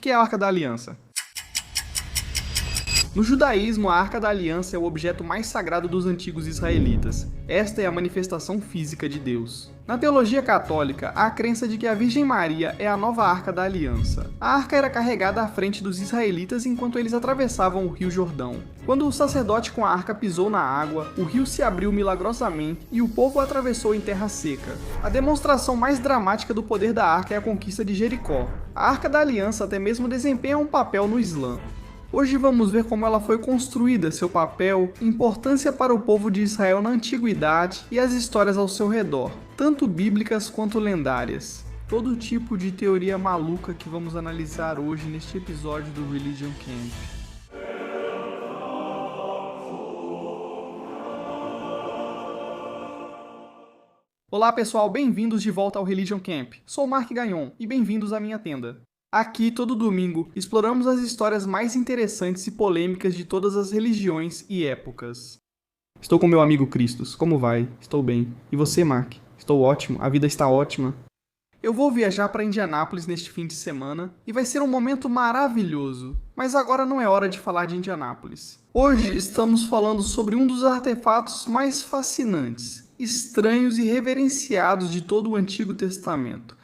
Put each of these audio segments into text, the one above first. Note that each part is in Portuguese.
que é a Arca da Aliança? No judaísmo, a Arca da Aliança é o objeto mais sagrado dos antigos israelitas. Esta é a manifestação física de Deus. Na teologia católica, há a crença de que a Virgem Maria é a nova Arca da Aliança. A arca era carregada à frente dos israelitas enquanto eles atravessavam o Rio Jordão. Quando o sacerdote com a arca pisou na água, o rio se abriu milagrosamente e o povo atravessou em terra seca. A demonstração mais dramática do poder da arca é a conquista de Jericó. A Arca da Aliança até mesmo desempenha um papel no Islã. Hoje vamos ver como ela foi construída, seu papel, importância para o povo de Israel na antiguidade e as histórias ao seu redor, tanto bíblicas quanto lendárias. Todo tipo de teoria maluca que vamos analisar hoje neste episódio do Religion Camp. Olá pessoal, bem-vindos de volta ao Religion Camp. Sou Mark Gagnon e bem-vindos à minha tenda. Aqui, todo domingo, exploramos as histórias mais interessantes e polêmicas de todas as religiões e épocas. Estou com meu amigo Christos. Como vai? Estou bem. E você, Mark? Estou ótimo. A vida está ótima. Eu vou viajar para Indianápolis neste fim de semana e vai ser um momento maravilhoso. Mas agora não é hora de falar de Indianápolis. Hoje estamos falando sobre um dos artefatos mais fascinantes, estranhos e reverenciados de todo o Antigo Testamento.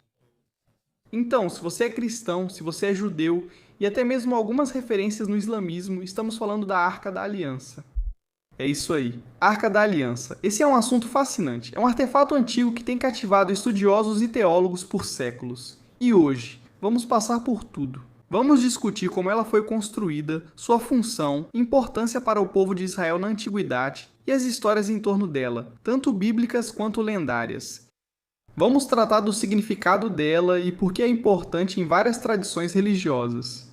Então, se você é cristão, se você é judeu e até mesmo algumas referências no islamismo, estamos falando da Arca da Aliança. É isso aí, Arca da Aliança. Esse é um assunto fascinante. É um artefato antigo que tem cativado estudiosos e teólogos por séculos. E hoje, vamos passar por tudo. Vamos discutir como ela foi construída, sua função, importância para o povo de Israel na antiguidade e as histórias em torno dela, tanto bíblicas quanto lendárias. Vamos tratar do significado dela e por que é importante em várias tradições religiosas.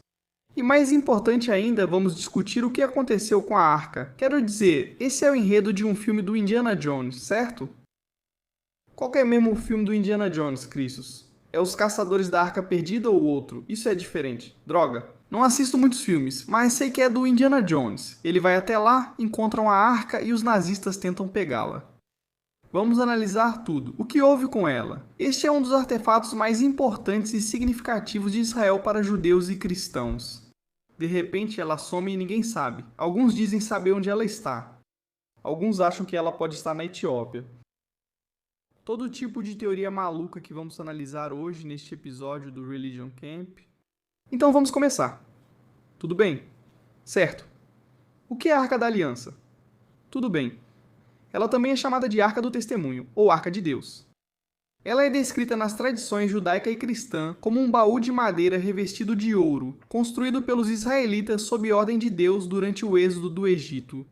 E mais importante ainda, vamos discutir o que aconteceu com a arca. Quero dizer, esse é o enredo de um filme do Indiana Jones, certo? Qual que é mesmo o filme do Indiana Jones, Christos? É Os Caçadores da Arca Perdida ou outro? Isso é diferente. Droga. Não assisto muitos filmes, mas sei que é do Indiana Jones. Ele vai até lá, encontram a arca e os nazistas tentam pegá-la. Vamos analisar tudo. O que houve com ela? Este é um dos artefatos mais importantes e significativos de Israel para judeus e cristãos. De repente ela some e ninguém sabe. Alguns dizem saber onde ela está. Alguns acham que ela pode estar na Etiópia. Todo tipo de teoria maluca que vamos analisar hoje neste episódio do Religion Camp. Então vamos começar. Tudo bem? Certo. O que é a Arca da Aliança? Tudo bem. Ela também é chamada de Arca do Testemunho, ou Arca de Deus. Ela é descrita nas tradições judaica e cristã como um baú de madeira revestido de ouro, construído pelos israelitas sob ordem de Deus durante o êxodo do Egito.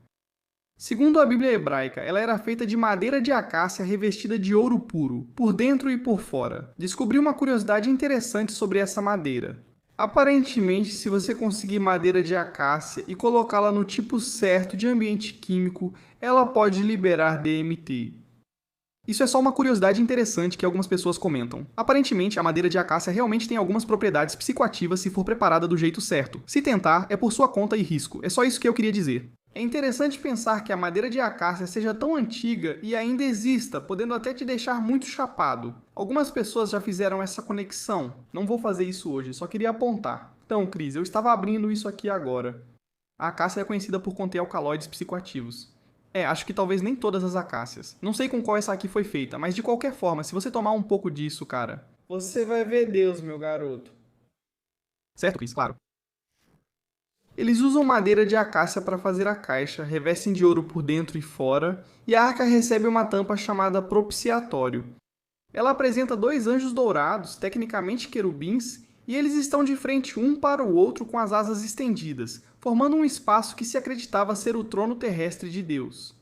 Segundo a Bíblia hebraica, ela era feita de madeira de acácia revestida de ouro puro, por dentro e por fora. Descobri uma curiosidade interessante sobre essa madeira. Aparentemente, se você conseguir madeira de acácia e colocá-la no tipo certo de ambiente químico, ela pode liberar DMT. Isso é só uma curiosidade interessante que algumas pessoas comentam. Aparentemente, a madeira de acácia realmente tem algumas propriedades psicoativas se for preparada do jeito certo. Se tentar, é por sua conta e risco. É só isso que eu queria dizer. É interessante pensar que a madeira de acácia seja tão antiga e ainda exista, podendo até te deixar muito chapado. Algumas pessoas já fizeram essa conexão. Não vou fazer isso hoje, só queria apontar. Então, Cris, eu estava abrindo isso aqui agora. A acácia é conhecida por conter alcaloides psicoativos. Acho que talvez nem todas as acácias. Não sei com qual essa aqui foi feita, mas de qualquer forma, se você tomar um pouco disso, cara, você vai ver Deus, meu garoto. Certo, Cris? Claro. Eles usam madeira de acácia para fazer a caixa, revestem de ouro por dentro e fora, e a arca recebe uma tampa chamada propiciatório. Ela apresenta dois anjos dourados, tecnicamente querubins, e eles estão de frente um para o outro com as asas estendidas, formando um espaço que se acreditava ser o trono terrestre de Deus.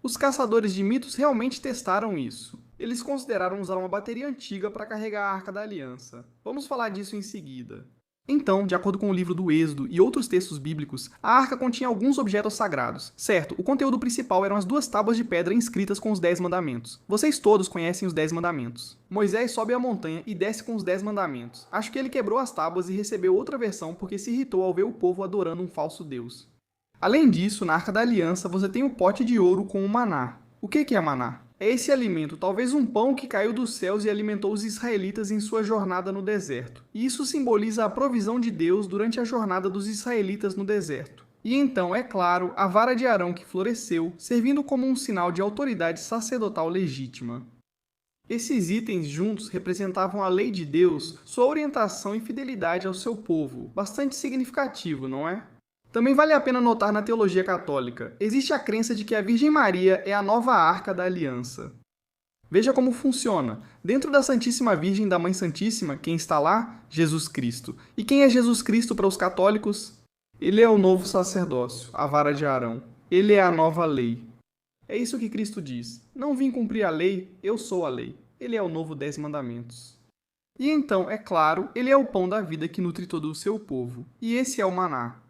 Os caçadores de mitos realmente testaram isso. Eles consideraram usar uma bateria antiga para carregar a Arca da Aliança. Vamos falar disso em seguida. Então, de acordo com o livro do Êxodo e outros textos bíblicos, a arca continha alguns objetos sagrados. Certo, o conteúdo principal eram as 2 tábuas de pedra inscritas com os 10 mandamentos. Vocês todos conhecem os 10 mandamentos. Moisés sobe a montanha e desce com os 10 mandamentos. Acho que ele quebrou as tábuas e recebeu outra versão porque se irritou ao ver o povo adorando um falso deus. Além disso, na Arca da Aliança você tem o pote de ouro com o maná. O que é maná? É esse alimento, talvez um pão que caiu dos céus e alimentou os israelitas em sua jornada no deserto. E isso simboliza a provisão de Deus durante a jornada dos israelitas no deserto. E então, é claro, a vara de Arão que floresceu, servindo como um sinal de autoridade sacerdotal legítima. Esses itens juntos representavam a lei de Deus, sua orientação e fidelidade ao seu povo, bastante significativo, não é? Também vale a pena notar na teologia católica, existe a crença de que a Virgem Maria é a nova Arca da Aliança. Veja como funciona. Dentro da Santíssima Virgem da Mãe Santíssima, quem está lá? Jesus Cristo. E quem é Jesus Cristo para os católicos? Ele é o novo sacerdócio, a vara de Arão. Ele é a nova lei. É isso que Cristo diz. Não vim cumprir a lei, eu sou a lei. Ele é o novo 10 mandamentos. E então, é claro, ele é o pão da vida que nutre todo o seu povo. E esse é o maná.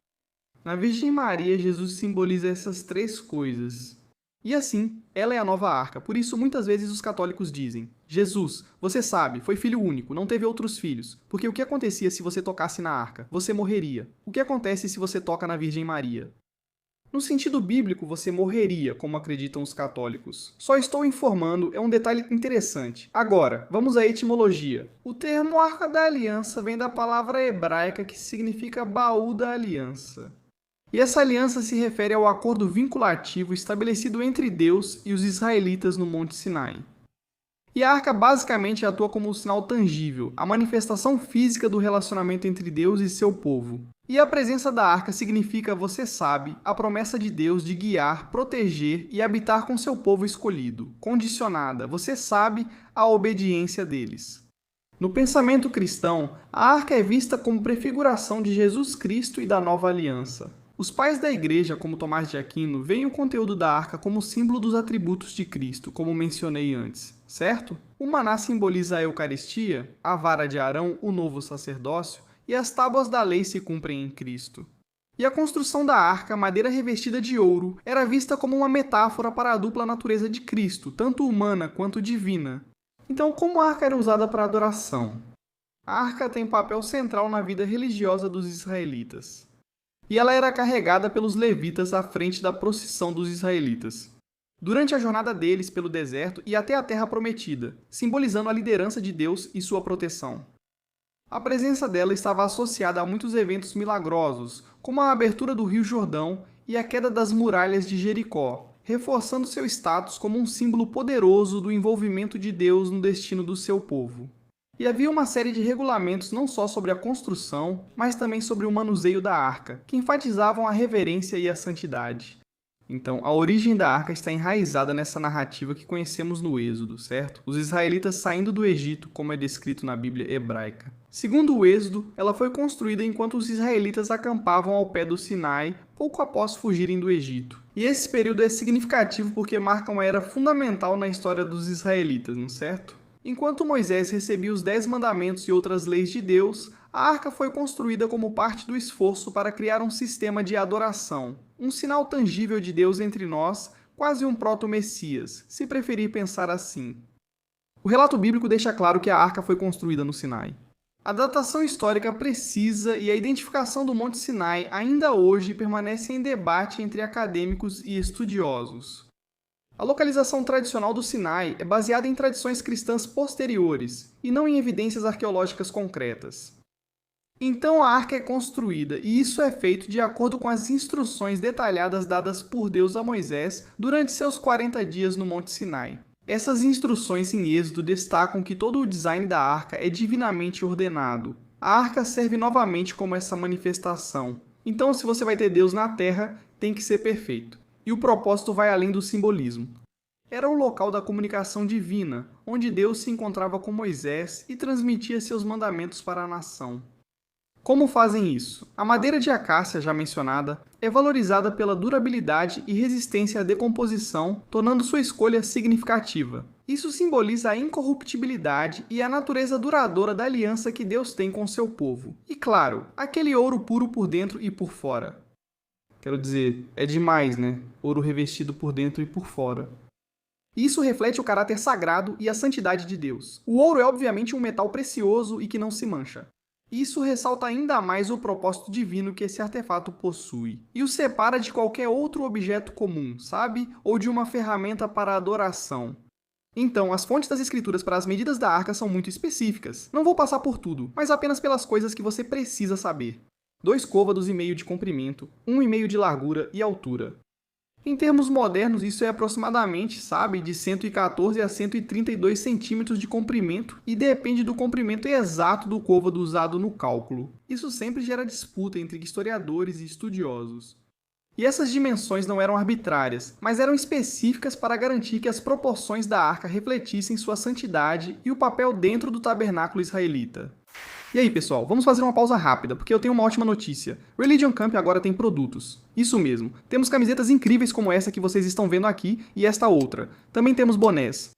Na Virgem Maria, Jesus simboliza essas três coisas. E assim, ela é a nova arca. Por isso, muitas vezes os católicos dizem: Jesus, você sabe, foi filho único, não teve outros filhos. Porque o que acontecia se você tocasse na arca? Você morreria. O que acontece se você toca na Virgem Maria? No sentido bíblico, você morreria, como acreditam os católicos. Só estou informando, é um detalhe interessante. Agora, vamos à etimologia. O termo Arca da Aliança vem da palavra hebraica que significa baú da aliança. E essa aliança se refere ao acordo vinculativo estabelecido entre Deus e os israelitas no Monte Sinai. E a arca basicamente atua como um sinal tangível, a manifestação física do relacionamento entre Deus e seu povo. E a presença da arca significa, você sabe, a promessa de Deus de guiar, proteger e habitar com seu povo escolhido, condicionada, você sabe, à obediência deles. No pensamento cristão, a arca é vista como prefiguração de Jesus Cristo e da nova aliança. Os pais da igreja, como Tomás de Aquino, veem o conteúdo da arca como símbolo dos atributos de Cristo, como mencionei antes, certo? O maná simboliza a Eucaristia, a vara de Arão, o novo sacerdócio, e as tábuas da lei se cumprem em Cristo. E a construção da arca, madeira revestida de ouro, era vista como uma metáfora para a dupla natureza de Cristo, tanto humana quanto divina. Então, como a arca era usada para adoração? A arca tem papel central na vida religiosa dos israelitas. E ela era carregada pelos levitas à frente da procissão dos israelitas, durante a jornada deles pelo deserto e até a terra prometida, simbolizando a liderança de Deus e sua proteção. A presença dela estava associada a muitos eventos milagrosos, como a abertura do Rio Jordão e a queda das muralhas de Jericó, reforçando seu status como um símbolo poderoso do envolvimento de Deus no destino do seu povo. E havia uma série de regulamentos não só sobre a construção, mas também sobre o manuseio da arca, que enfatizavam a reverência e a santidade. Então, a origem da arca está enraizada nessa narrativa que conhecemos no Êxodo, certo? Os israelitas saindo do Egito, como é descrito na Bíblia hebraica. Segundo o Êxodo, ela foi construída enquanto os israelitas acampavam ao pé do Sinai, pouco após fugirem do Egito. E esse período é significativo porque marca uma era fundamental na história dos israelitas, não é certo? Enquanto Moisés recebia os 10 mandamentos e outras leis de Deus, a arca foi construída como parte do esforço para criar um sistema de adoração, um sinal tangível de Deus entre nós, quase um proto-messias, se preferir pensar assim. O relato bíblico deixa claro que a arca foi construída no Sinai. A datação histórica precisa e a identificação do Monte Sinai ainda hoje permanece em debate entre acadêmicos e estudiosos. A localização tradicional do Sinai é baseada em tradições cristãs posteriores, e não em evidências arqueológicas concretas. Então a arca é construída, e isso é feito de acordo com as instruções detalhadas dadas por Deus a Moisés durante seus 40 dias no Monte Sinai. Essas instruções em Êxodo destacam que todo o design da arca é divinamente ordenado. A arca serve novamente como essa manifestação. Então, se você vai ter Deus na terra, tem que ser perfeito. E o propósito vai além do simbolismo. Era o local da comunicação divina, onde Deus se encontrava com Moisés e transmitia seus mandamentos para a nação. Como fazem isso? A madeira de acácia, já mencionada, é valorizada pela durabilidade e resistência à decomposição, tornando sua escolha significativa. Isso simboliza a incorruptibilidade e a natureza duradoura da aliança que Deus tem com seu povo. E claro, aquele ouro puro por dentro e por fora. Quero dizer, é demais, né? Ouro revestido por dentro e por fora. Isso reflete o caráter sagrado e a santidade de Deus. O ouro é obviamente um metal precioso e que não se mancha. Isso ressalta ainda mais o propósito divino que esse artefato possui, e o separa de qualquer outro objeto comum, sabe? Ou de uma ferramenta para adoração. Então, as fontes das escrituras para as medidas da arca são muito específicas. Não vou passar por tudo, mas apenas pelas coisas que você precisa saber. 2 côvados e meio de comprimento, 1,5 de largura e altura. Em termos modernos, isso é aproximadamente, de 114 a 132 centímetros de comprimento e depende do comprimento exato do côvado usado no cálculo. Isso sempre gera disputa entre historiadores e estudiosos. E essas dimensões não eram arbitrárias, mas eram específicas para garantir que as proporções da arca refletissem sua santidade e o papel dentro do tabernáculo israelita. E aí, pessoal, vamos fazer uma pausa rápida, porque eu tenho uma ótima notícia. Religion Camp agora tem produtos. Isso mesmo, temos camisetas incríveis como essa que vocês estão vendo aqui e esta outra. Também temos bonés.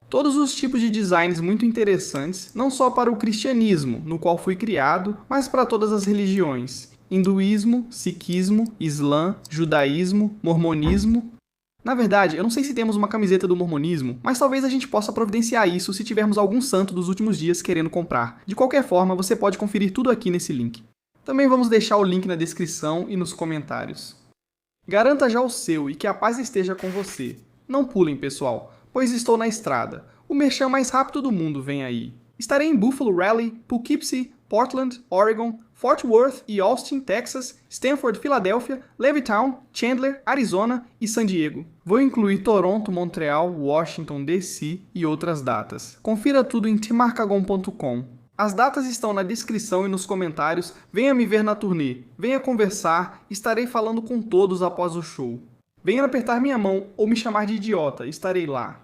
Todos os tipos de designs muito interessantes, não só para o cristianismo, no qual fui criado, mas para todas as religiões. Hinduísmo, sikhismo, islã, judaísmo, mormonismo. Na verdade, eu não sei se temos uma camiseta do mormonismo, mas talvez a gente possa providenciar isso se tivermos algum santo dos últimos dias querendo comprar. De qualquer forma, você pode conferir tudo aqui nesse link. Também vamos deixar o link na descrição e nos comentários. Garanta já o seu e que a paz esteja com você. Não pulem, pessoal, pois estou na estrada. O merchan mais rápido do mundo vem aí. Estarei em Buffalo Rally, Poughkeepsie, Portland, Oregon, Fort Worth e Austin, Texas, Stanford, Filadélfia, Levittown, Chandler, Arizona e San Diego. Vou incluir Toronto, Montreal, Washington, D.C. e outras datas. Confira tudo em timarcagon.com. As datas estão na descrição e nos comentários. Venha me ver na turnê, venha conversar, estarei falando com todos após o show. Venha apertar minha mão ou me chamar de idiota, estarei lá.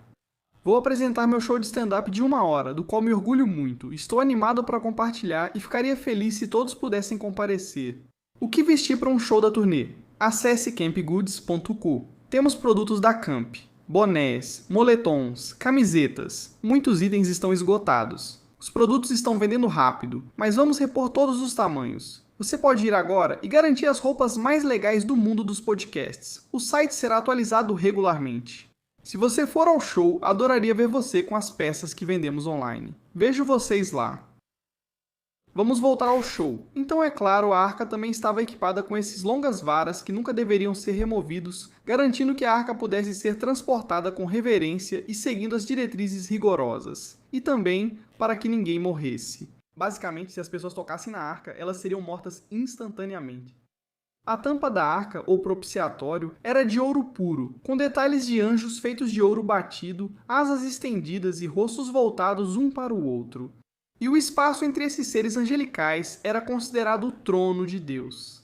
Vou apresentar meu show de stand-up de 1 hora, do qual me orgulho muito. Estou animado para compartilhar e ficaria feliz se todos pudessem comparecer. O que vestir para um show da turnê? Acesse campgoods.co. Temos produtos da Camp. Bonés, moletons, camisetas. Muitos itens estão esgotados. Os produtos estão vendendo rápido, mas vamos repor todos os tamanhos. Você pode ir agora e garantir as roupas mais legais do mundo dos podcasts. O site será atualizado regularmente. Se você for ao show, adoraria ver você com as peças que vendemos online. Vejo vocês lá. Vamos voltar ao show. Então, é claro, a arca também estava equipada com esses longas varas que nunca deveriam ser removidos, garantindo que a arca pudesse ser transportada com reverência e seguindo as diretrizes rigorosas. E também para que ninguém morresse. Basicamente, se as pessoas tocassem na arca, elas seriam mortas instantaneamente. A tampa da arca, ou propiciatório, era de ouro puro, com detalhes de anjos feitos de ouro batido, asas estendidas e rostos voltados um para o outro. E o espaço entre esses seres angelicais era considerado o trono de Deus.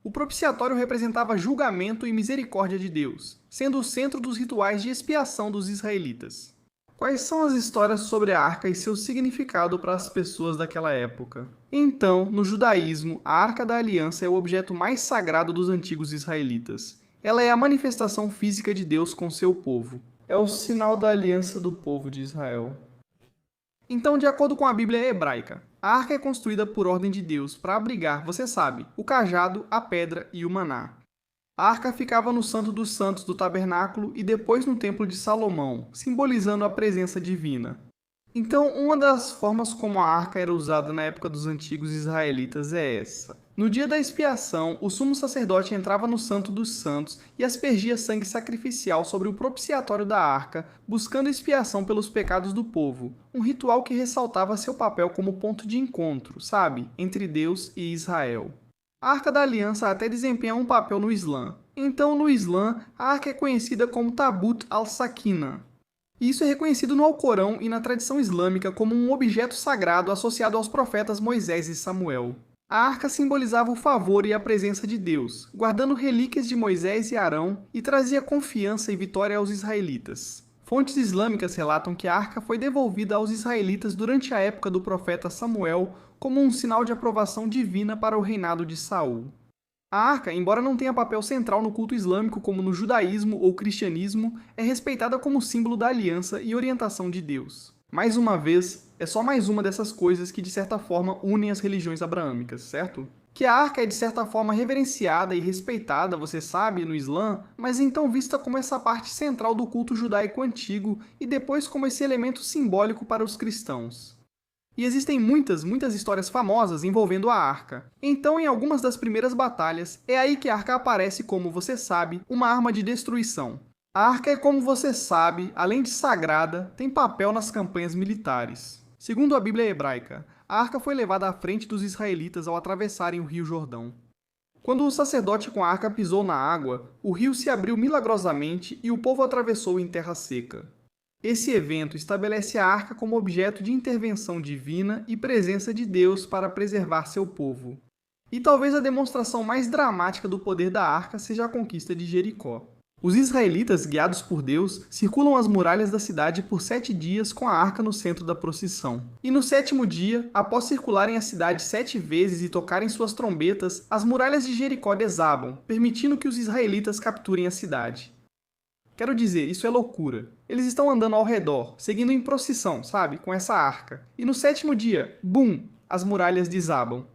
O propiciatório representava julgamento e misericórdia de Deus, sendo o centro dos rituais de expiação dos israelitas. Quais são as histórias sobre a arca e seu significado para as pessoas daquela época? Então, no judaísmo, a Arca da Aliança é o objeto mais sagrado dos antigos israelitas. Ela é a manifestação física de Deus com seu povo. É o sinal da aliança do povo de Israel. Então, de acordo com a Bíblia hebraica, a arca é construída por ordem de Deus para abrigar, você sabe, o cajado, a pedra e o maná. A arca ficava no Santo dos Santos do tabernáculo e depois no Templo de Salomão, simbolizando a presença divina. Então, uma das formas como a arca era usada na época dos antigos israelitas é essa. No dia da expiação, o sumo sacerdote entrava no Santo dos Santos e aspergia sangue sacrificial sobre o propiciatório da arca, buscando expiação pelos pecados do povo, um ritual que ressaltava seu papel como ponto de encontro, entre Deus e Israel. A Arca da Aliança até desempenha um papel no Islã. Então, no Islã, a arca é conhecida como Tabut al-Sakina. Isso é reconhecido no Alcorão e na tradição islâmica como um objeto sagrado associado aos profetas Moisés e Samuel. A arca simbolizava o favor e a presença de Deus, guardando relíquias de Moisés e Arão, e trazia confiança e vitória aos israelitas. Fontes islâmicas relatam que a arca foi devolvida aos israelitas durante a época do profeta Samuel como um sinal de aprovação divina para o reinado de Saul. A arca, embora não tenha papel central no culto islâmico como no judaísmo ou cristianismo, é respeitada como símbolo da aliança e orientação de Deus. Mais uma vez, é só mais uma dessas coisas que de certa forma unem as religiões abraâmicas, certo? Que a arca é de certa forma reverenciada e respeitada, você sabe, no Islã, mas então vista como essa parte central do culto judaico antigo e depois como esse elemento simbólico para os cristãos. E existem muitas histórias famosas envolvendo a arca. Então, em algumas das primeiras batalhas, é aí que a arca aparece como, você sabe, uma arma de destruição. A arca é, como você sabe, além de sagrada, tem papel nas campanhas militares. Segundo a Bíblia hebraica, a arca foi levada à frente dos israelitas ao atravessarem o rio Jordão. Quando o sacerdote com a arca pisou na água, o rio se abriu milagrosamente e o povo atravessou em terra seca. Esse evento estabelece a arca como objeto de intervenção divina e presença de Deus para preservar seu povo. E talvez a demonstração mais dramática do poder da arca seja a conquista de Jericó. Os israelitas, guiados por Deus, circulam as muralhas da cidade por 7 dias com a arca no centro da procissão. E no 7º dia, após circularem a cidade 7 vezes e tocarem suas trombetas, as muralhas de Jericó desabam, permitindo que os israelitas capturem a cidade. Quero dizer, isso é loucura. Eles estão andando ao redor, seguindo em procissão, sabe, com essa arca. E no 7º dia, bum, as muralhas desabam.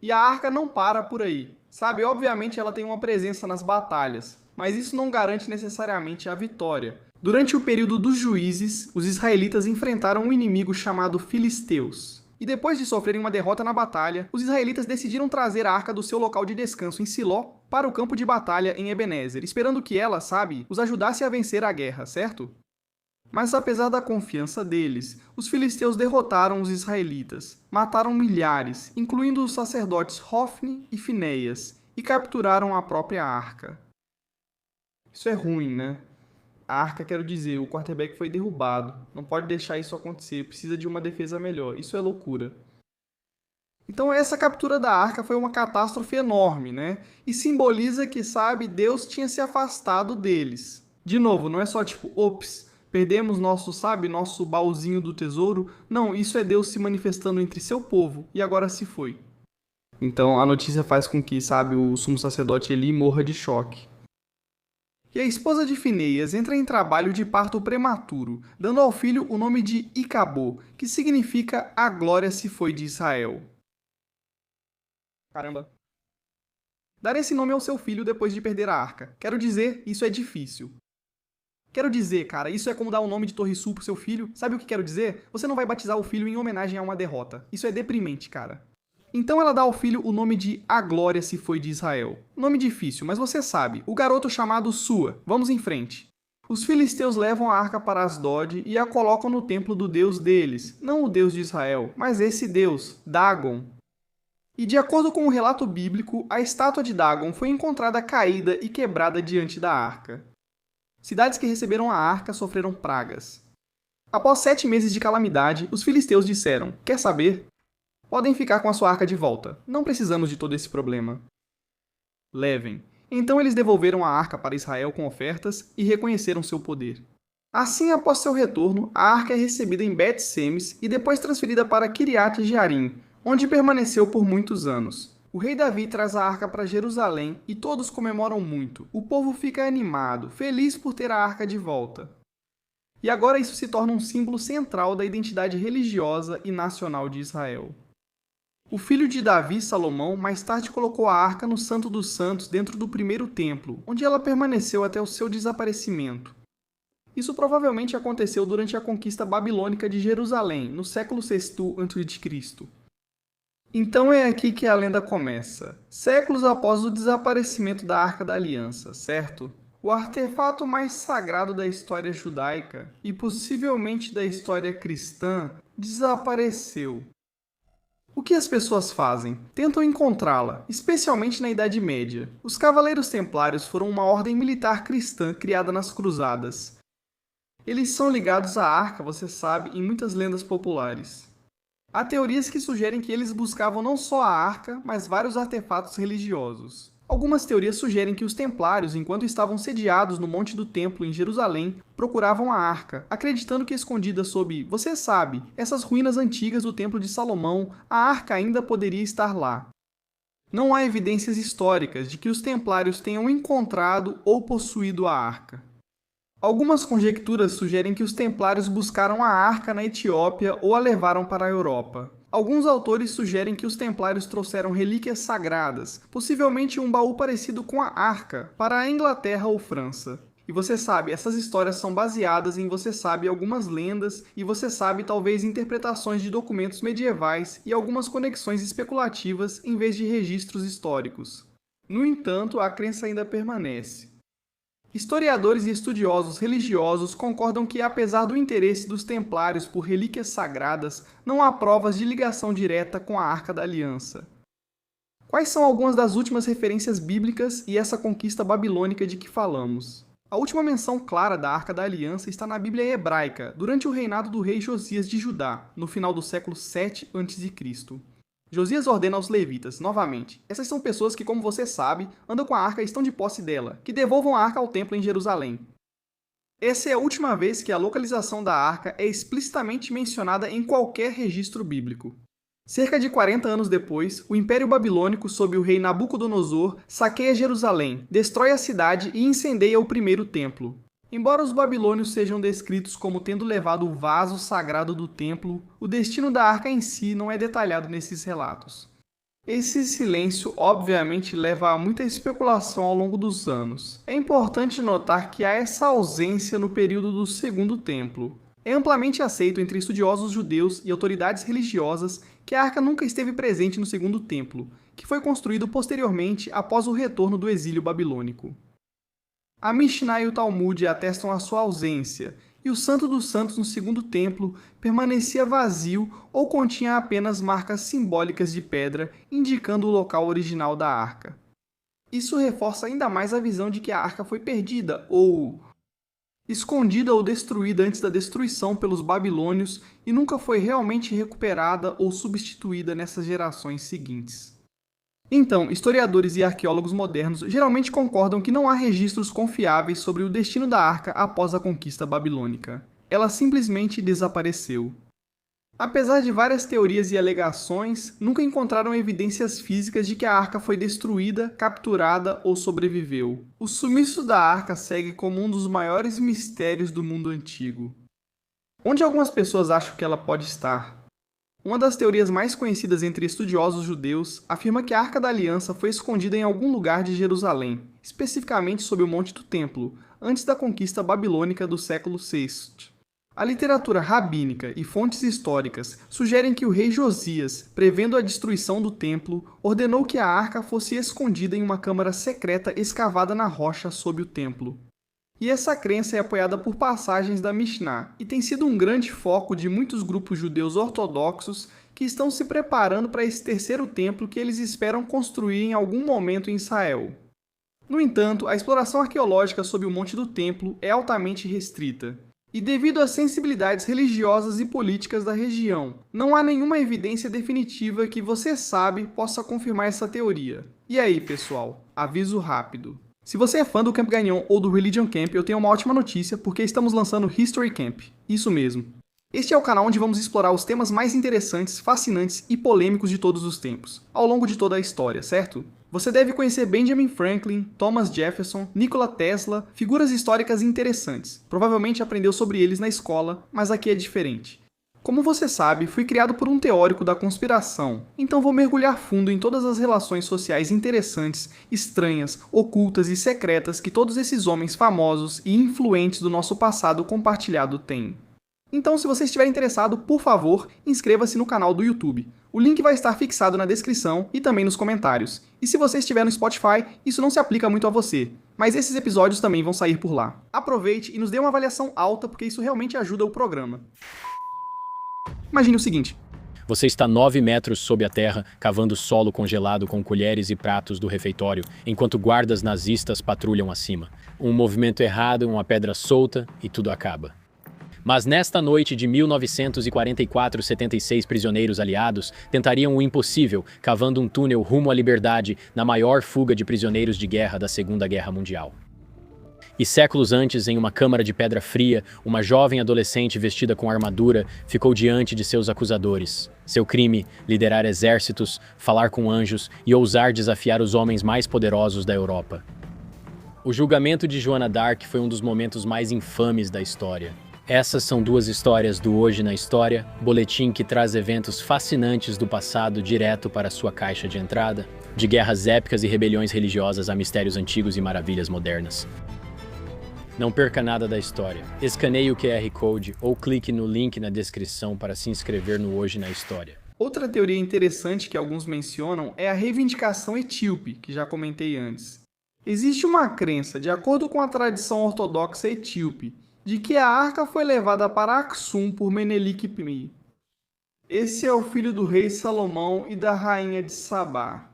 E a arca não para por aí, sabe? Obviamente ela tem uma presença nas batalhas, mas isso não garante necessariamente a vitória. Durante o período dos juízes, os israelitas enfrentaram um inimigo chamado Filisteus. E depois de sofrerem uma derrota na batalha, os israelitas decidiram trazer a arca do seu local de descanso em Siló para o campo de batalha em Ebenezer, esperando que ela, sabe, os ajudasse a vencer a guerra, certo? Mas apesar da confiança deles, os filisteus derrotaram os israelitas, mataram milhares, incluindo os sacerdotes Hofni e Finéias, e capturaram a própria arca. Isso é ruim, né? A arca, quero dizer, o quarterback foi derrubado. Não pode deixar isso acontecer, precisa de uma defesa melhor. Isso é loucura. Então essa captura da arca foi uma catástrofe enorme, né? E simboliza que, sabe, Deus tinha se afastado deles. De novo, não é só tipo, ops, perdemos nosso baúzinho do tesouro. Não, isso é Deus se manifestando entre seu povo e agora se foi. Então a notícia faz com que, sabe, o sumo sacerdote Eli morra de choque. E a esposa de Finéias entra em trabalho de parto prematuro, dando ao filho o nome de Icabô, que significa a glória se foi de Israel. Caramba. Dar esse nome ao seu filho depois de perder a arca. Quero dizer, isso é difícil. Quero dizer, cara, isso é como dar o nome de Torre Sul pro seu filho. Sabe o que quero dizer? Você não vai batizar o filho em homenagem a uma derrota. Isso é deprimente, cara. Então ela dá ao filho o nome de A Glória se foi de Israel. Nome difícil, mas você sabe. O garoto chamado Sua. Vamos em frente. Os filisteus levam a arca para Asdod e a colocam no templo do deus deles. Não o deus de Israel, mas esse deus, Dagon. E de acordo com o relato bíblico, a estátua de Dagon foi encontrada caída e quebrada diante da arca. Cidades que receberam a arca sofreram pragas. Após 7 meses de calamidade, os filisteus disseram: quer saber? Podem ficar com a sua arca de volta. Não precisamos de todo esse problema. Levem. Então eles devolveram a arca para Israel com ofertas e reconheceram seu poder. Assim, após seu retorno, a arca é recebida em Bet-Semes e depois transferida para Kiriat Jearim, onde permaneceu por muitos anos. O rei Davi traz a arca para Jerusalém e todos comemoram muito. O povo fica animado, feliz por ter a arca de volta. E agora isso se torna um símbolo central da identidade religiosa e nacional de Israel. O filho de Davi, Salomão, mais tarde colocou a arca no Santo dos Santos dentro do primeiro templo, onde ela permaneceu até o seu desaparecimento. Isso provavelmente aconteceu durante a conquista babilônica de Jerusalém, no século VI a.C. Então é aqui que a lenda começa, séculos após o desaparecimento da Arca da Aliança, certo? O artefato mais sagrado da história judaica, e possivelmente da história cristã, desapareceu. O que as pessoas fazem? Tentam encontrá-la, especialmente na Idade Média. Os Cavaleiros Templários foram uma ordem militar cristã criada nas Cruzadas. Eles são ligados à arca, você sabe, em muitas lendas populares. Há teorias que sugerem que eles buscavam não só a arca, mas vários artefatos religiosos. Algumas teorias sugerem que os templários, enquanto estavam sediados no Monte do Templo em Jerusalém, procuravam a arca, acreditando que escondida sob, você sabe, essas ruínas antigas do Templo de Salomão, a arca ainda poderia estar lá. Não há evidências históricas de que os templários tenham encontrado ou possuído a arca. Algumas conjecturas sugerem que os templários buscaram a arca na Etiópia ou a levaram para a Europa. Alguns autores sugerem que os templários trouxeram relíquias sagradas, possivelmente um baú parecido com a arca, para a Inglaterra ou França. E você sabe, essas histórias são baseadas em, você sabe, algumas lendas e, você sabe, talvez interpretações de documentos medievais e algumas conexões especulativas em vez de registros históricos. No entanto, a crença ainda permanece. Historiadores e estudiosos religiosos concordam que, apesar do interesse dos templários por relíquias sagradas, não há provas de ligação direta com a Arca da Aliança. Quais são algumas das últimas referências bíblicas e essa conquista babilônica de que falamos? A última menção clara da Arca da Aliança está na Bíblia hebraica, durante o reinado do rei Josias de Judá, no final do século 7 a.C. Josias ordena aos levitas, novamente, essas são pessoas que, como você sabe, andam com a arca e estão de posse dela, que devolvam a arca ao templo em Jerusalém. Essa é a última vez que a localização da arca é explicitamente mencionada em qualquer registro bíblico. Cerca de 40 anos depois, o Império Babilônico, sob o rei Nabucodonosor, saqueia Jerusalém, destrói a cidade e incendeia o primeiro templo. Embora os babilônios sejam descritos como tendo levado o vaso sagrado do templo, o destino da arca em si não é detalhado nesses relatos. Esse silêncio obviamente leva a muita especulação ao longo dos anos. É importante notar que há essa ausência no período do Segundo Templo. É amplamente aceito entre estudiosos judeus e autoridades religiosas que a arca nunca esteve presente no Segundo Templo, que foi construído posteriormente após o retorno do exílio babilônico. A Mishnah e o Talmud atestam a sua ausência, e o Santo dos Santos no Segundo Templo permanecia vazio ou continha apenas marcas simbólicas de pedra indicando o local original da arca. Isso reforça ainda mais a visão de que a arca foi perdida ou escondida ou destruída antes da destruição pelos babilônios e nunca foi realmente recuperada ou substituída nessas gerações seguintes. Então, historiadores e arqueólogos modernos geralmente concordam que não há registros confiáveis sobre o destino da arca após a conquista babilônica. Ela simplesmente desapareceu. Apesar de várias teorias e alegações, nunca encontraram evidências físicas de que a arca foi destruída, capturada ou sobreviveu. O sumiço da arca segue como um dos maiores mistérios do mundo antigo. Onde algumas pessoas acham que ela pode estar? Uma das teorias mais conhecidas entre estudiosos judeus afirma que a Arca da Aliança foi escondida em algum lugar de Jerusalém, especificamente sob o Monte do Templo, antes da conquista babilônica do século VI. A literatura rabínica e fontes históricas sugerem que o rei Josias, prevendo a destruição do templo, ordenou que a arca fosse escondida em uma câmara secreta escavada na rocha sob o templo. E essa crença é apoiada por passagens da Mishnah e tem sido um grande foco de muitos grupos judeus ortodoxos que estão se preparando para esse terceiro templo que eles esperam construir em algum momento em Israel. No entanto, a exploração arqueológica sob o Monte do Templo é altamente restrita. E devido às sensibilidades religiosas e políticas da região, não há nenhuma evidência definitiva que você sabe possa confirmar essa teoria. E aí, pessoal? Aviso rápido. Se você é fã do Camp Gagnon ou do Religion Camp, eu tenho uma ótima notícia porque estamos lançando History Camp. Isso mesmo. Este é o canal onde vamos explorar os temas mais interessantes, fascinantes e polêmicos de todos os tempos, ao longo de toda a história, certo? Você deve conhecer Benjamin Franklin, Thomas Jefferson, Nikola Tesla, figuras históricas interessantes. Provavelmente aprendeu sobre eles na escola, mas aqui é diferente. Como você sabe, fui criado por um teórico da conspiração, então vou mergulhar fundo em todas as relações sociais interessantes, estranhas, ocultas e secretas que todos esses homens famosos e influentes do nosso passado compartilhado têm. Então, se você estiver interessado, por favor, inscreva-se no canal do YouTube. O link vai estar fixado na descrição e também nos comentários. E se você estiver no Spotify, isso não se aplica muito a você, mas esses episódios também vão sair por lá. Aproveite e nos dê uma avaliação alta, porque isso realmente ajuda o programa. Imagine o seguinte. Você está 9 metros sob a terra, cavando solo congelado com colheres e pratos do refeitório, enquanto guardas nazistas patrulham acima. Um movimento errado, uma pedra solta e tudo acaba. Mas nesta noite de 1944, 76 prisioneiros aliados tentariam o impossível, cavando um túnel rumo à liberdade na maior fuga de prisioneiros de guerra da Segunda Guerra Mundial. E séculos antes, em uma câmara de pedra fria, uma jovem adolescente vestida com armadura ficou diante de seus acusadores. Seu crime, liderar exércitos, falar com anjos e ousar desafiar os homens mais poderosos da Europa. O julgamento de Joana d'Arc foi um dos momentos mais infames da história. Essas são duas histórias do Hoje na História, boletim que traz eventos fascinantes do passado direto para sua caixa de entrada, de guerras épicas e rebeliões religiosas a mistérios antigos e maravilhas modernas. Não perca nada da história. Escaneie o QR Code ou clique no link na descrição para se inscrever no Hoje na História. Outra teoria interessante que alguns mencionam é a reivindicação etíope, que já comentei antes. Existe uma crença, de acordo com a tradição ortodoxa etíope, de que a arca foi levada para Aksum por Menelik I. Esse é o filho do rei Salomão e da rainha de Sabá.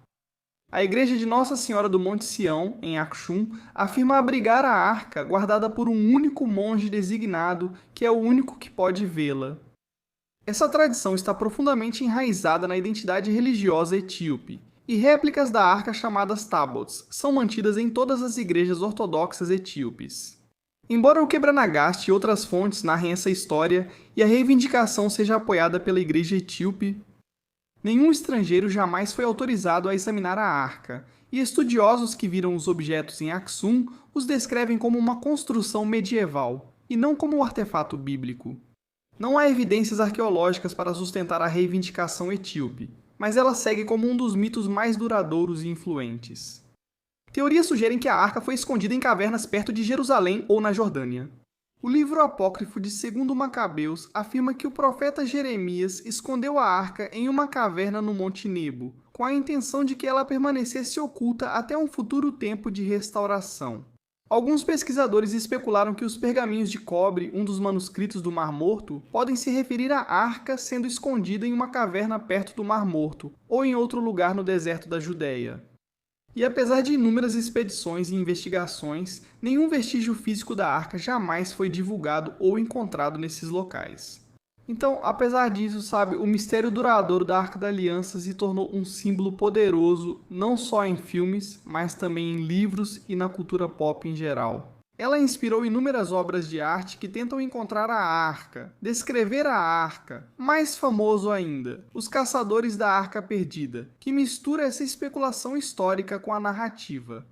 A igreja de Nossa Senhora do Monte Sião, em Aksum, afirma abrigar a arca guardada por um único monge designado, que é o único que pode vê-la. Essa tradição está profundamente enraizada na identidade religiosa etíope, e réplicas da arca chamadas tabots são mantidas em todas as igrejas ortodoxas etíopes. Embora o Quebra-Nagast e outras fontes narrem essa história e a reivindicação seja apoiada pela igreja etíope, nenhum estrangeiro jamais foi autorizado a examinar a arca, e estudiosos que viram os objetos em Aksum os descrevem como uma construção medieval, e não como um artefato bíblico. Não há evidências arqueológicas para sustentar a reivindicação etíope, mas ela segue como um dos mitos mais duradouros e influentes. Teorias sugerem que a arca foi escondida em cavernas perto de Jerusalém ou na Jordânia. O livro apócrifo de 2 Macabeus afirma que o profeta Jeremias escondeu a arca em uma caverna no Monte Nebo, com a intenção de que ela permanecesse oculta até um futuro tempo de restauração. Alguns pesquisadores especularam que os pergaminhos de cobre, um dos manuscritos do Mar Morto, podem se referir à arca sendo escondida em uma caverna perto do Mar Morto, ou em outro lugar no deserto da Judéia. E apesar de inúmeras expedições e investigações, nenhum vestígio físico da arca jamais foi divulgado ou encontrado nesses locais. Então, apesar disso, o mistério duradouro da Arca da Aliança se tornou um símbolo poderoso não só em filmes, mas também em livros e na cultura pop em geral. Ela inspirou inúmeras obras de arte que tentam encontrar a arca, descrever a arca, mais famoso ainda, Os Caçadores da Arca Perdida, que mistura essa especulação histórica com a narrativa.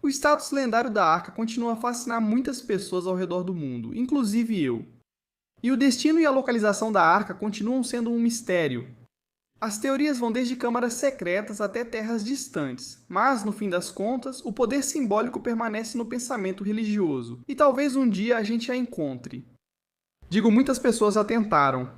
O status lendário da arca continua a fascinar muitas pessoas ao redor do mundo, inclusive eu. E o destino e a localização da arca continuam sendo um mistério. As teorias vão desde câmaras secretas até terras distantes, mas, no fim das contas, o poder simbólico permanece no pensamento religioso, e talvez um dia a gente a encontre. Digo, muitas pessoas a tentaram.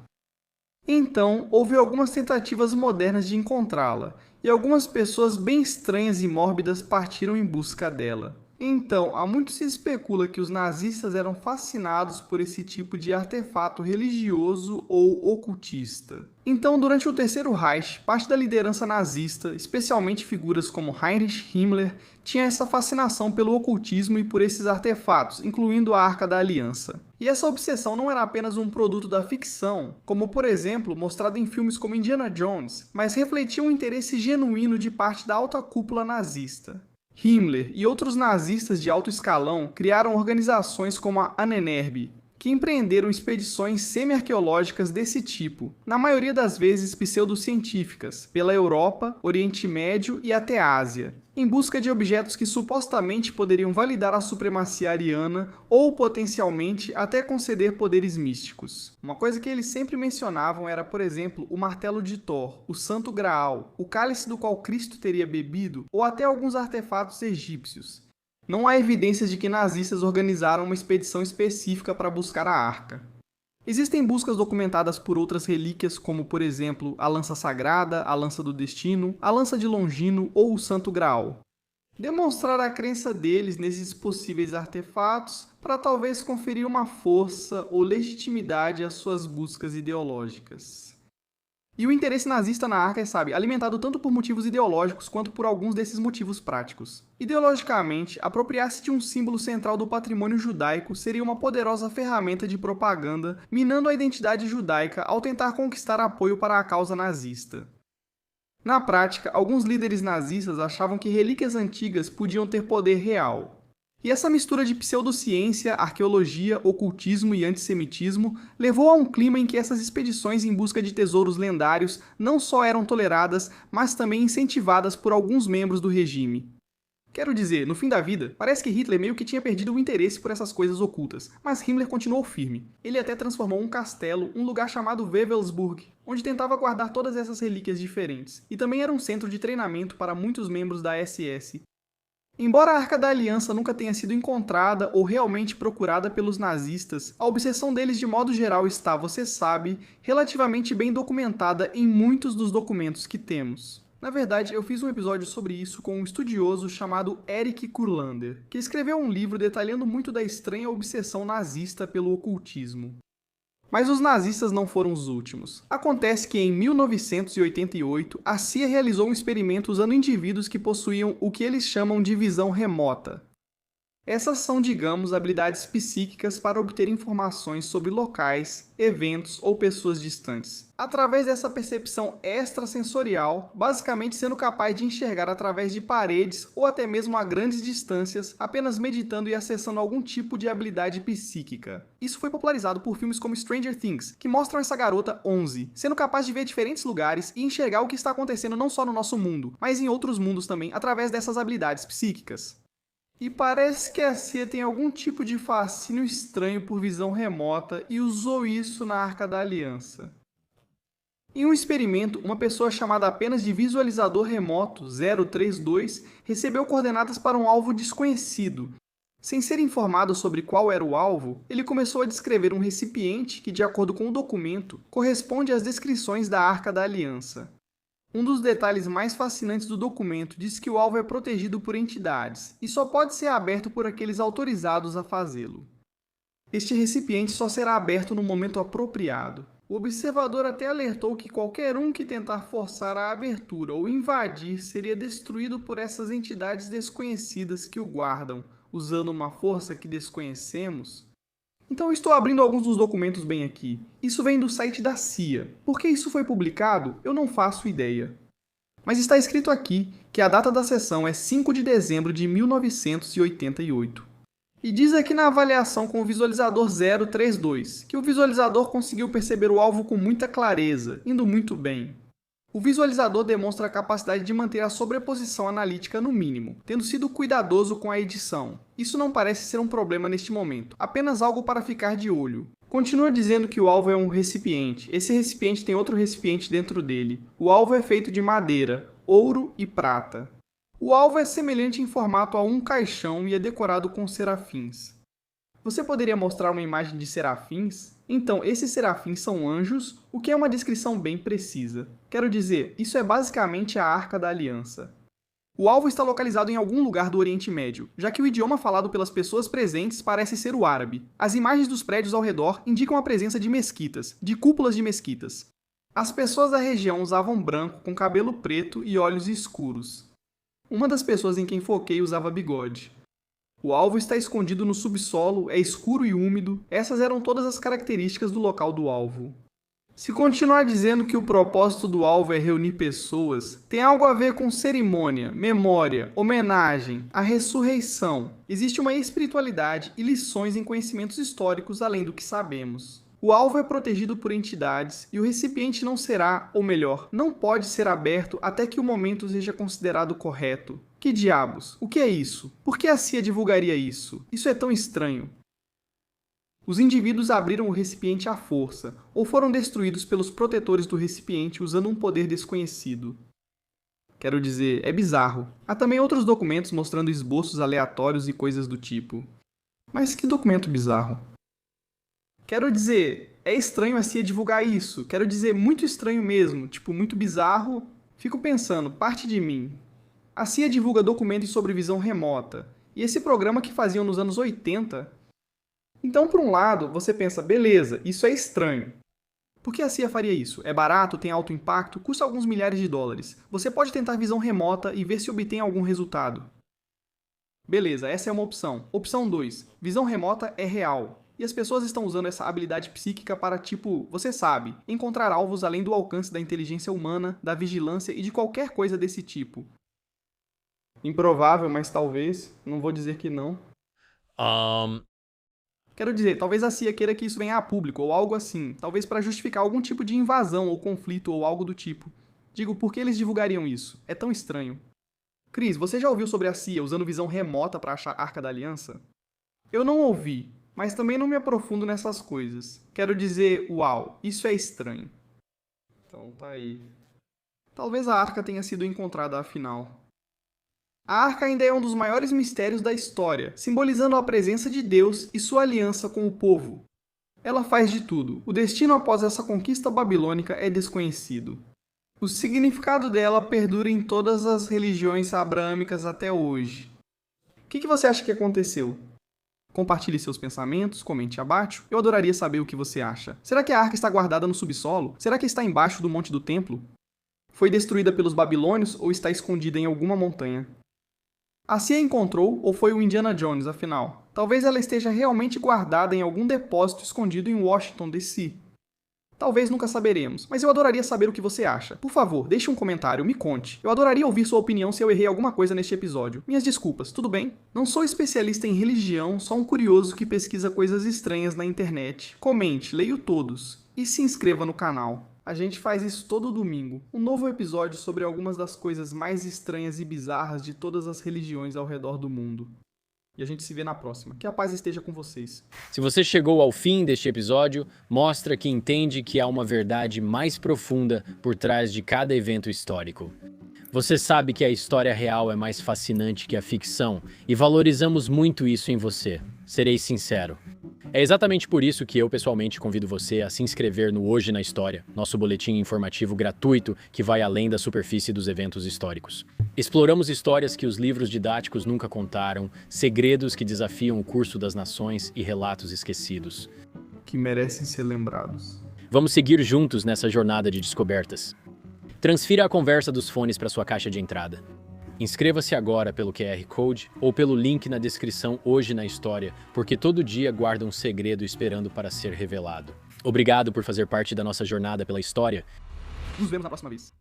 Então, houve algumas tentativas modernas de encontrá-la, e algumas pessoas bem estranhas e mórbidas partiram em busca dela. Então, há muito se especula que os nazistas eram fascinados por esse tipo de artefato religioso ou ocultista. Então, durante o Terceiro Reich, parte da liderança nazista, especialmente figuras como Heinrich Himmler, tinha essa fascinação pelo ocultismo e por esses artefatos, incluindo a Arca da Aliança. E essa obsessão não era apenas um produto da ficção, como por exemplo mostrado em filmes como Indiana Jones, mas refletia um interesse genuíno de parte da alta cúpula nazista. Himmler e outros nazistas de alto escalão criaram organizações como a Ahnenerbe, que empreenderam expedições semi-arqueológicas desse tipo, na maioria das vezes pseudocientíficas, pela Europa, Oriente Médio e até Ásia, em busca de objetos que supostamente poderiam validar a supremacia ariana ou, potencialmente, até conceder poderes místicos. Uma coisa que eles sempre mencionavam era, por exemplo, o martelo de Thor, o Santo Graal, o cálice do qual Cristo teria bebido, ou até alguns artefatos egípcios. Não há evidências de que nazistas organizaram uma expedição específica para buscar a arca. Existem buscas documentadas por outras relíquias, como, por exemplo, a lança sagrada, a lança do destino, a lança de Longino ou o Santo Graal. Demonstrar a crença deles nesses possíveis artefatos para talvez conferir uma força ou legitimidade às suas buscas ideológicas. E o interesse nazista na arca é, alimentado tanto por motivos ideológicos quanto por alguns desses motivos práticos. Ideologicamente, apropriar-se de um símbolo central do patrimônio judaico seria uma poderosa ferramenta de propaganda, minando a identidade judaica ao tentar conquistar apoio para a causa nazista. Na prática, alguns líderes nazistas achavam que relíquias antigas podiam ter poder real. E essa mistura de pseudociência, arqueologia, ocultismo e antissemitismo levou a um clima em que essas expedições em busca de tesouros lendários não só eram toleradas, mas também incentivadas por alguns membros do regime. Quero dizer, no fim da vida, parece que Hitler meio que tinha perdido o interesse por essas coisas ocultas, mas Himmler continuou firme. Ele até transformou um castelo, um lugar chamado Wewelsburg, onde tentava guardar todas essas relíquias diferentes, e também era um centro de treinamento para muitos membros da SS. Embora a Arca da Aliança nunca tenha sido encontrada ou realmente procurada pelos nazistas, a obsessão deles de modo geral está, você sabe, relativamente bem documentada em muitos dos documentos que temos. Na verdade, eu fiz um episódio sobre isso com um estudioso chamado Eric Kurlander, que escreveu um livro detalhando muito da estranha obsessão nazista pelo ocultismo. Mas os nazistas não foram os últimos. Acontece que em 1988, a CIA realizou um experimento usando indivíduos que possuíam o que eles chamam de visão remota. Essas são, digamos, habilidades psíquicas para obter informações sobre locais, eventos ou pessoas distantes, através dessa percepção extrasensorial, basicamente sendo capaz de enxergar através de paredes ou até mesmo a grandes distâncias, apenas meditando e acessando algum tipo de habilidade psíquica. Isso foi popularizado por filmes como Stranger Things, que mostram essa garota 11, sendo capaz de ver diferentes lugares e enxergar o que está acontecendo não só no nosso mundo, mas em outros mundos também, através dessas habilidades psíquicas. E parece que a CIA tem algum tipo de fascínio estranho por visão remota e usou isso na Arca da Aliança. Em um experimento, uma pessoa chamada apenas de Visualizador Remoto 032 recebeu coordenadas para um alvo desconhecido. Sem ser informado sobre qual era o alvo, ele começou a descrever um recipiente que, de acordo com o documento, corresponde às descrições da Arca da Aliança. Um dos detalhes mais fascinantes do documento diz que o alvo é protegido por entidades e só pode ser aberto por aqueles autorizados a fazê-lo. Este recipiente só será aberto no momento apropriado. O observador até alertou que qualquer um que tentar forçar a abertura ou invadir seria destruído por essas entidades desconhecidas que o guardam, usando uma força que desconhecemos. Então estou abrindo alguns dos documentos bem aqui. Isso vem do site da CIA. Por que isso foi publicado? Eu não faço ideia. Mas está escrito aqui que a data da sessão é 5 de dezembro de 1988. E diz aqui na avaliação com o visualizador 032 que o visualizador conseguiu perceber o alvo com muita clareza, indo muito bem. O visualizador demonstra a capacidade de manter a sobreposição analítica no mínimo, tendo sido cuidadoso com a edição. Isso não parece ser um problema neste momento, apenas algo para ficar de olho. Continua dizendo que o alvo é um recipiente. Esse recipiente tem outro recipiente dentro dele. O alvo é feito de madeira, ouro e prata. O alvo é semelhante em formato a um caixão e é decorado com serafins. Você poderia mostrar uma imagem de serafins? Então, esses serafins são anjos, o que é uma descrição bem precisa. Quero dizer, isso é basicamente a Arca da Aliança. O alvo está localizado em algum lugar do Oriente Médio, já que o idioma falado pelas pessoas presentes parece ser o árabe. As imagens dos prédios ao redor indicam a presença de mesquitas, de cúpulas de mesquitas. As pessoas da região usavam branco com cabelo preto e olhos escuros. Uma das pessoas em quem foquei usava bigode. O alvo está escondido no subsolo, é escuro e úmido. Essas eram todas as características do local do alvo. Se continuar dizendo que o propósito do alvo é reunir pessoas, tem algo a ver com cerimônia, memória, homenagem, a ressurreição. Existe uma espiritualidade e lições em conhecimentos históricos além do que sabemos. O alvo é protegido por entidades e o recipiente não será, ou melhor, não pode ser aberto até que o momento seja considerado correto. Que diabos? O que é isso? Por que a CIA divulgaria isso? Isso é tão estranho. Os indivíduos abriram o recipiente à força, ou foram destruídos pelos protetores do recipiente usando um poder desconhecido. Quero dizer, é bizarro. Há também outros documentos mostrando esboços aleatórios e coisas do tipo. Mas que documento bizarro? Quero dizer, é estranho a CIA divulgar isso. Quero dizer, muito estranho mesmo, tipo, muito bizarro. Fico pensando, parte de mim. A CIA divulga documentos sobre visão remota. E esse programa que faziam nos anos 80... Então, por um lado, você pensa, beleza, isso é estranho. Por que a CIA faria isso? É barato, tem alto impacto, custa alguns milhares de dólares. Você pode tentar visão remota e ver se obtém algum resultado. Beleza, essa é uma opção. Opção 2. Visão remota é real. E as pessoas estão usando essa habilidade psíquica para, tipo, você sabe, encontrar alvos além do alcance da inteligência humana, da vigilância e de qualquer coisa desse tipo. Improvável, mas talvez. Não vou dizer que não. Quero dizer, talvez a CIA queira que isso venha a público, ou algo assim. Talvez para justificar algum tipo de invasão ou conflito, ou algo do tipo. Digo, por que eles divulgariam isso? É tão estranho. Cris, você já ouviu sobre a CIA usando visão remota para achar a Arca da Aliança? Eu não ouvi, mas também não me aprofundo nessas coisas. Quero dizer, uau, isso é estranho. Então tá aí. Talvez a Arca tenha sido encontrada afinal. A Arca ainda é um dos maiores mistérios da história, simbolizando a presença de Deus e sua aliança com o povo. Ela faz de tudo. O destino após essa conquista babilônica é desconhecido. O significado dela perdura em todas as religiões abrâmicas até hoje. O que você acha que aconteceu? Compartilhe seus pensamentos, comente abaixo. Eu adoraria saber o que você acha. Será que a arca está guardada no subsolo? Será que está embaixo do monte do templo? Foi destruída pelos babilônios ou está escondida em alguma montanha? A CIA encontrou ou foi o Indiana Jones, afinal? Talvez ela esteja realmente guardada em algum depósito escondido em Washington, D.C. Talvez nunca saberemos, mas eu adoraria saber o que você acha. Por favor, deixe um comentário, me conte. Eu adoraria ouvir sua opinião se eu errei alguma coisa neste episódio. Minhas desculpas, tudo bem? Não sou especialista em religião, só um curioso que pesquisa coisas estranhas na internet. Comente, leio todos e se inscreva no canal. A gente faz isso todo domingo. Um novo episódio sobre algumas das coisas mais estranhas e bizarras de todas as religiões ao redor do mundo. E a gente se vê na próxima. Que a paz esteja com vocês. Se você chegou ao fim deste episódio, mostra que entende que há uma verdade mais profunda por trás de cada evento histórico. Você sabe que a história real é mais fascinante que a ficção e valorizamos muito isso em você. Serei sincero. É exatamente por isso que eu pessoalmente convido você a se inscrever no Hoje na História, nosso boletim informativo gratuito que vai além da superfície dos eventos históricos. Exploramos histórias que os livros didáticos nunca contaram, segredos que desafiam o curso das nações e relatos esquecidos. Que merecem ser lembrados. Vamos seguir juntos nessa jornada de descobertas. Transfira a conversa dos fones para sua caixa de entrada. Inscreva-se agora pelo QR Code ou pelo link na descrição Hoje na História, porque todo dia guarda um segredo esperando para ser revelado. Obrigado por fazer parte da nossa jornada pela história. Nos vemos na próxima vez.